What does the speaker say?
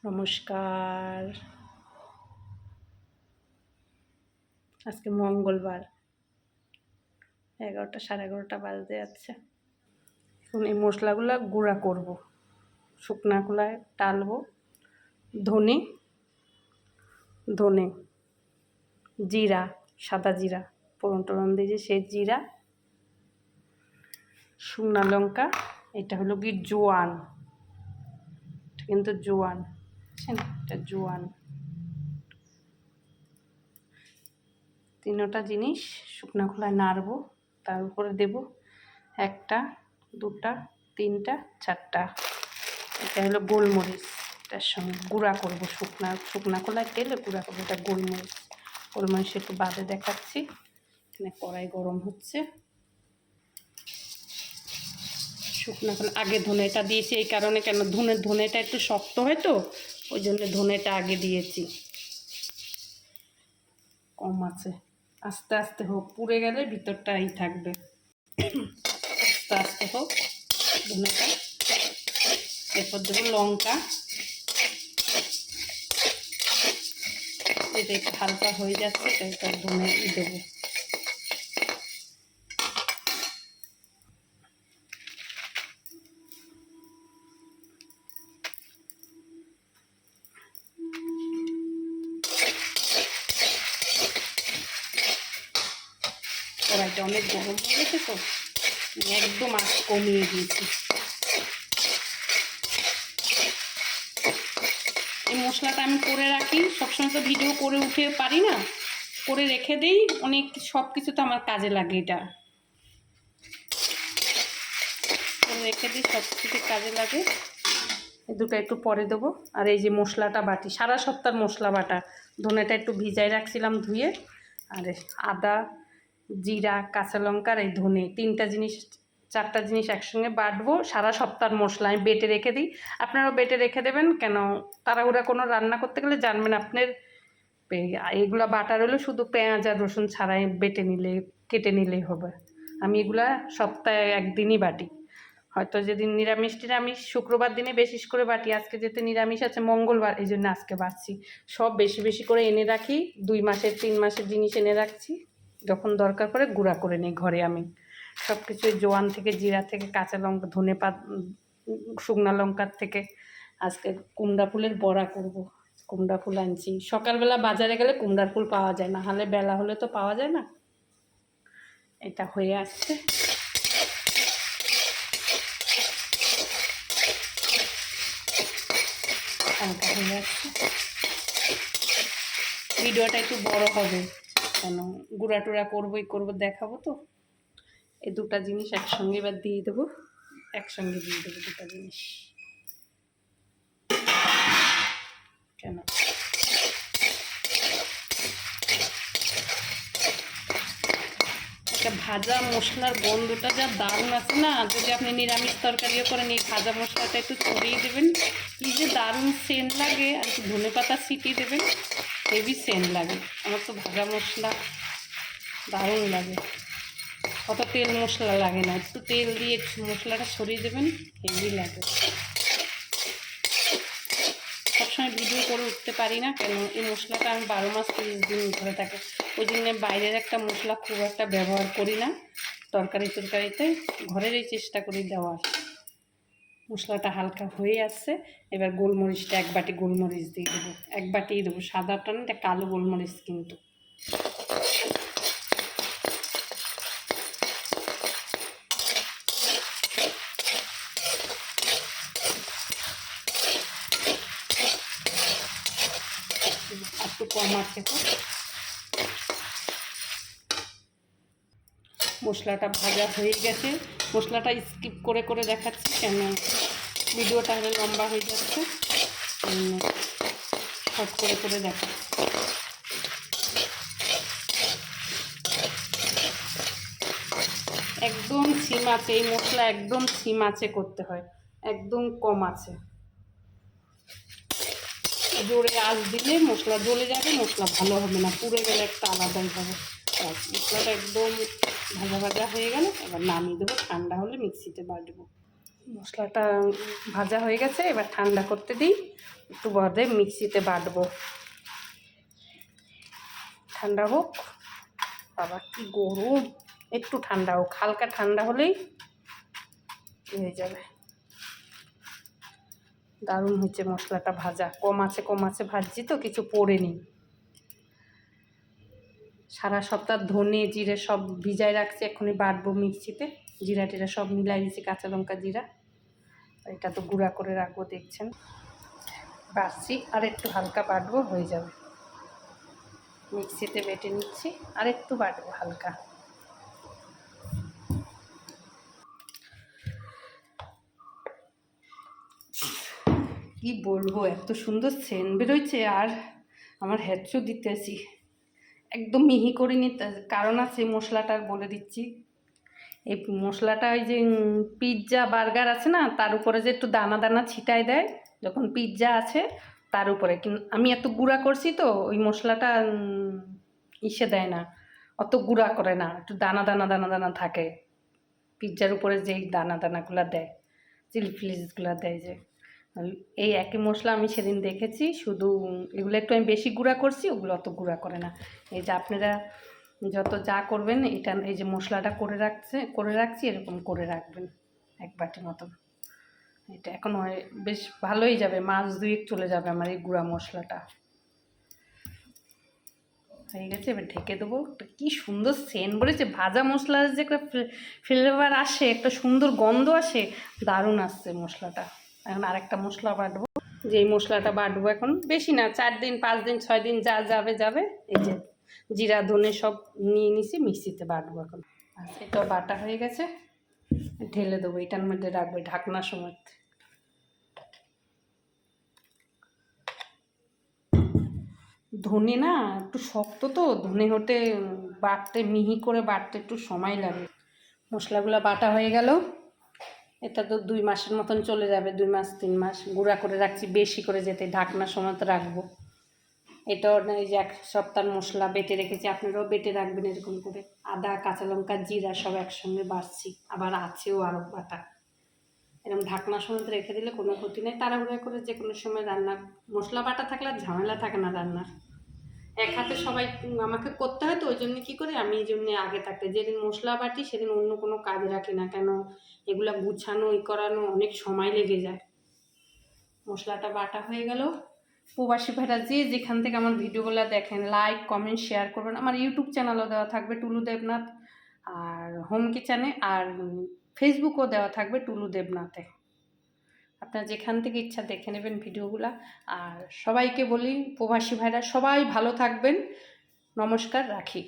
নমস্কার। আজকে মঙ্গলবার 11টা 11:30 বাজতে যাচ্ছে। এখন এই মশলাগুলো গুঁড়া করব। শুকনা খোলায় টালবো। ধনে ধনে জিরা, সাদা জিরা ফোড়ন টোড়ন দিয়ে সেই জিরা, শুকনা লঙ্কা, এটা হলো কি জোয়ান, এটা কিন্তু জোয়ান, এটা জোয়ান। তিনটা জিনিস শুকনা খোলায় নাড়বো। তার উপরে দেব 1টা 2টা 3টা 4টা, এটা হলো গোলমরিচ। এটার সঙ্গে গুঁড়া করবো, শুকনা খোলায় তেলে গুঁড়া করবো। এটা গোলমরিচ একটু বাদে দেখাচ্ছি। এখানে কড়াই গরম হচ্ছে। শুকনা খোলা আগে ধনেটা দিয়েছি এই কারণে, কেন ধনেটা একটু শক্ত হয় তো, ওই জন্য ধনেটা আগে দিয়েছি। কম আছে, আস্তে আস্তে হোক, পুড়ে গেলে ভিতরটাই থাকবে। আস্তে আস্তে হোক ধনেটা। এরপর দেবো লঙ্কা, এটা একটু হালকা হয়ে যাচ্ছে, তারপর ধনে দেবো। কড়াইটা অনেক গরম হয়ে গেছে তো, একদম আঁচ কমিয়ে দিয়েছি। এই মশলাটা আমি করে রাখি সবসময়, তো ভিডিও করে উঠে পারি না, করে রেখে দিই। অনেক সব কিছু তো আমার কাজে লাগে, এটা করে রেখে দিই, সব কিছু কাজে লাগে। এই দুটো একটু পরে দেবো। আর এই যে মশলাটা বাটি, সারা সপ্তাহ মশলা বাটা, ধনেটা একটু ভিজাই রাখছিলাম ধুয়ে, আর আদা, জিরা, কাঁচা লঙ্কা আর এই ধনে, 4টা জিনিস একসঙ্গে বাটবো। সারা সপ্তাহের মশলা আমি বেটে রেখে দিই। আপনারাও বেটে রেখে দেবেন, কেন তাড়াহুড়া কোনো রান্না করতে গেলে জানবেন আপনার এগুলা বাটার হলে শুধু পেঁয়াজ আর রসুন ছাড়াই কেটে নিলেই হবে। আমি এগুলা সপ্তাহে একদিনই বাটি। হয়তো যেদিন নিরামিষ শুক্রবার দিনে বেশি করে বাটি। আজকে যেতে নিরামিষ আছে, মঙ্গলবার, এই জন্য আজকে বাড়ছি। সব বেশি বেশি করে এনে রাখি, 2 মাসের 3 মাসের জিনিস এনে রাখছি, যখন দরকার পড়ে গুঁড়া করে নিই ঘরে। আমি সব কিছু জোয়ান থেকে, জিরা থেকে, কাঁচা লঙ্কা, ধনেপাতা, শুকনা লঙ্কার থেকে। আজকে কুমড়া ফুলের বড়া করব। কুমড়া ফুল আনছি। সকালবেলা বাজারে গেলে কুমড়ার ফুল পাওয়া যায় না, হলে বেলা হলে তো পাওয়া যায় না। এটা হয়ে আসছে। হালকা হয়ে আসছে। ভিডিওটা একটু বড় হবে, কেন গুঁড়া টুড়া করবো দেখাবো তো। এই দুটা জিনিস একসঙ্গে এবার দিয়ে দেবো, একসঙ্গে দিয়ে দেবো দুটা জিনিস। কেন একটা ভাজা মশলার গন্ধটা যা দারুণ আছে না, যদি আপনি নিরামিষ তরকারিও করেন, এই ভাজা মশলাটা একটু ছড়িয়ে দেবেন, কি যে দারুণ সেন্ট লাগে। আর একটু ধনেপাতা ছিটিয়ে দেবেন, হেভি সেন্ট লাগে। আমার তো ভাজা মশলা দারুণ লাগে। অত তেল মশলা লাগে না, একটু তেল দিয়ে মশলাটা ছড়িয়ে দেবেন, হেভি লাগে। সবসময় ভিডিও করে উঠতে পারি না, কেন এই মশলাটা আমি 12 মাস 30 দিন ধরে থাকে, ওই জন্য বাইরের একটা মশলা খুব একটা ব্যবহার করি না তরকারিতে। ঘরের এই চেষ্টা করি দেওয়ার। মশলাটা হালকা হয়ে আসছে। এবার গোলমরিচটা 1 বাটি গোলমরিচ দিয়ে দেবো, 1 বাটিই দেবো, সাদাটা না, এটা কালো গোলমরিচ কিন্তু। একটু কম আছে। মশলাটা ভাজা হয়ে গেছে। মশলাটা স্কিপ করে করে দেখাচ্ছি, কেন ভিডিওটা হলে লম্বা হয়ে যাচ্ছে, শর্ট করে করে দেখাচ্ছি। একদম সিম আছে, এই মশলা একদম সিম আছে করতে হয়, একদম কম আছে। জোরে আঁচ দিলে মশলা জ্বলে যাবে, মশলা ভালো হবে না, পুড়ে গেলে একটা আলাদাই হবে। মশলাটা একদম ভাজা ভাজা হয়ে গেল, এবার নামিয়ে দেবো, ঠান্ডা হলে মিক্সিতে বাটবো। মশলাটা ভাজা হয়ে গেছে, এবার ঠান্ডা করতে দিই, একটু বাদে মিক্সিতে বাটবো। ঠান্ডা হোক, বাবা কি গরম, একটু ঠান্ডা হোক, হালকা ঠান্ডা হলেই হয়ে যাবে। দারুণ হচ্ছে মশলাটা ভাজা, কম আছে ভাজছি তো কিছু পড়েনি। সারা সপ্তাহ ধনে জিরে সব ভিজায় রাখছি, এখনই বাটবো মিক্সিতে। জিরা টিরা সব মিলাই দিচ্ছি, কাঁচা লঙ্কা জিরা, এটা তো গুঁড়া করে রাখবো, দেখছেন বাটছি, আর একটু হালকা বাটবো হয়ে যাবে। মিক্সিতে বেটে নিচ্ছি, আর একটু বাটবো হালকা। কি বলবো, এত সুন্দর সেন্ট বেরোচ্ছে, আর আমার হ্যাচও দিতেছি একদম মিহি করে নিতে, কারণ আছে মশলাটার বলে দিচ্ছি। এই মশলাটা ওই যে পিৎজা বার্গার আছে না, তার উপরে যে একটু দানা দানা ছিটায় দেয় যখন পিৎজা আছে তার উপরে, কিন্তু আমি এত গুঁড়া করছি তো ওই মশলাটা ইসে দেয় না, অত গুঁড়া করে না, একটু দানা দানা দানা দানা থাকে পিৎজার উপরে যেই দানা দানাগুলো দেয়, চিলি ফ্লেক্সগুলো দেয় যে, এই একই মশলা আমি সেদিন দেখেছি, শুধু এগুলো একটু আমি বেশি গুঁড়া করছি, ওগুলো অত গুঁড়া করে না। এই যে আপনারা যত যা করবেন, এটা এই যে মশলাটা করে রাখছি এরকম করে রাখবেন এক বাটি মতন। এটা এখন বেশ ভালোই যাবে, মাস দুয়েক চলে যাবে আমার এই গুঁড়া মশলাটা। হয়ে গেছে, এবার ঢেকে দেবো। কি সুন্দর সেন্ট বলেছে, ভাজা মশলার যে একটা ফ্লেভার আসে, একটা সুন্দর গন্ধ আসে, দারুণ আসছে মশলাটা। এখন আরেকটা মশলা বাটবো, যেই মশলাটা বাটবো এখন বেশি না, 4 দিন 5 দিন 6 দিন যা যাবে। এই যে জিরা ধনে সব নিয়ে নিছি, মিক্সিতে বাটবো এখন। আচ্ছা, এটাও বাটা হয়ে গেছে, ঢেলে দেবো, এটার মধ্যে রাখবো ঢাকনা সমেত। ধনে না একটু শক্ত তো, ধনে হতে বাটতে, মিহি করে বাটতে একটু সময় লাগে। মশলাগুলো বাটা হয়ে গেল, এটা তো 2 মাসের মতন চলে যাবে, 2 মাস 3 মাস গুঁড়া করে রাখছি, বেশি করে যেতে ঢাকনা সমেত রাখবো। এটাও এই যে 1 সপ্তাহের মশলা বেটে রেখেছি, আপনারাও বেটে রাখবেন এরকম করে, আদা কাঁচা লঙ্কা জিরা সব একসঙ্গে বাটছি, আবার আছেও আরও বাটা। এরকম ঢাকনা সমেত রেখে দিলে কোনো ক্ষতি নেই, তাড়াহুড়া করে যে কোনো সময় রান্না, মশলা বাটা থাকলে আর ঝামেলা থাকে না রান্নার। এক হাতে সবাই আমাকে করতে হয় তো, ওই জন্য কী করি আমি, এই জন্যে আগে থাকতে যেদিন মশলা বাটি সেদিন অন্য কোনো কাজ রাখি না, কেন এগুলা গুছানো করানো অনেক সময় লেগে যায়। মশলাটা বাটা হয়ে গেল। প্রবাসী ভাইরা যে যেখান থেকে আমার ভিডিওগুলো দেখেন, লাইক কমেন্ট শেয়ার করবেন। আমার ইউটিউব চ্যানেলও দেওয়া থাকবে টুলু দেবনাথ, আর হোম কিচেনে, আর ফেসবুকও দেওয়া থাকবে টুলু দেবনাথে। আপনারা যেখান থেকে ইচ্ছা দেখে নেবেন ভিডিওগুলো। আর সবাইকে বলি, প্রবাসী ভাইরা সবাই ভালো থাকবেন, নমস্কার, রাখি।